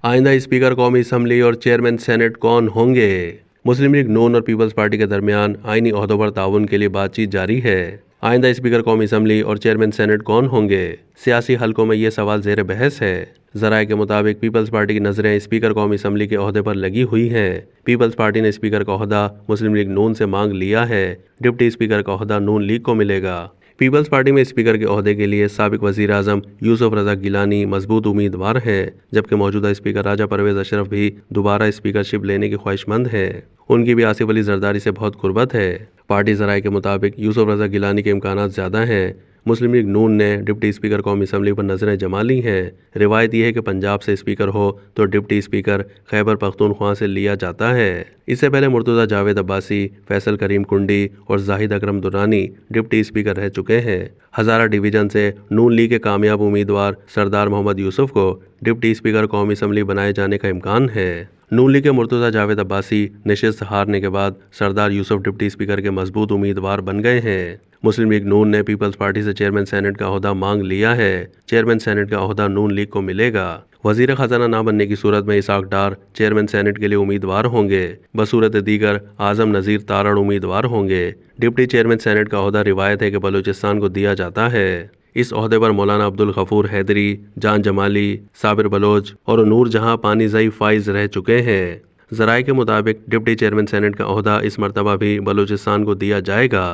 आइंदा स्पीकर कौमी असम्बली और चेयरमैन सेनेट कौन होंगे? मुस्लिम लीग नून और पीपल्स पार्टी के दरमियान आईनी ओहदों पर ताउन के लिए बातचीत जारी है। आइंदा स्पीकर कौमी असम्बली और चेयरमैन सेनेट कौन होंगे? सियासी हलकों में ये सवाल जेर बहस है। जराये के मुताबिक पीपल्स पार्टी की नजरें स्पीकर कौमी असम्बली के ओहदे पर लगी हुई हैं। पीपल्स पार्टी ने स्पीकर का ओहदा मुस्लिम लीग नून से मांग लिया है। डिप्टी स्पीकर का ओहदा नून लीग को मिलेगा। पीपल्स पार्टी में स्पीकर के ओहदे के लिए साबिक वजीर आजम यूसुफ रजा गिलानी मजबूत उम्मीदवार हैं, जबकि मौजूदा स्पीकर राजा परवेज अशरफ भी दोबारा स्पीकरशिप लेने की ख्वाहिशमंद हैं। उनकी भी आसिफ अली जरदारी से बहुत कुर्बत है। पार्टी जराये के मुताबिक यूसुफ रजा गिलानी के इम्कानात ज़्यादा हैं। मुस्लिम लीग नून ने डिप्टी स्पीकर कौमी असम्बली पर नजरें जमा ली हैं। रिवायत यह है कि पंजाब से स्पीकर हो तो डिप्टी स्पीकर खैबर पख्तूनख्वा से लिया जाता है। इससे पहले मुर्तज़ा जावेद अब्बासी, फैसल करीम कुंडी और जाहिद अकरम दुरानी डिप्टी स्पीकर रह चुके हैं। हज़ारा डिवीजन से नून लीग के कामयाब उम्मीदवार सरदार मोहम्मद यूसुफ को डिप्टी स्पीकर कौमी असम्बली बनाए जाने का इम्कान है। नून लीग के मुर्तज़ा जावेद अब्बासी नशिस्त हारने के बाद सरदार यूसुफ डिप्टी स्पीकर के मजबूत उम्मीदवार बन गए हैं। मुस्लिम लीग नून ने पीपल्स पार्टी से चेयरमैन सेनेट का ओहदा मांग लिया है। चेयरमैन सेनेट का ओहदा नून लीग को मिलेगा। वजीर खजाना ना बनने की सूरत में इसाक डार चेयरमैन सेनेट के लिए उम्मीदवार होंगे। बसूरत दीगर आजम नज़ीर तारड़ उम्मीदवार होंगे। डिप्टी चेयरमैन सेनेट का ओहदा रिवायत है कि बलूचिस्तान को दिया जाता है। इस ओहदे पर मौलाना अब्दुल गफूर हैदरी, जान जमाली, साबिर बलोच और नूर जहां पानीज़ई फाइज रह चुके हैं। जराये के मुताबिक डिप्टी चेयरमैन सेनेट का ओहदा इस मरतबा भी बलूचिस्तान को दिया जाएगा।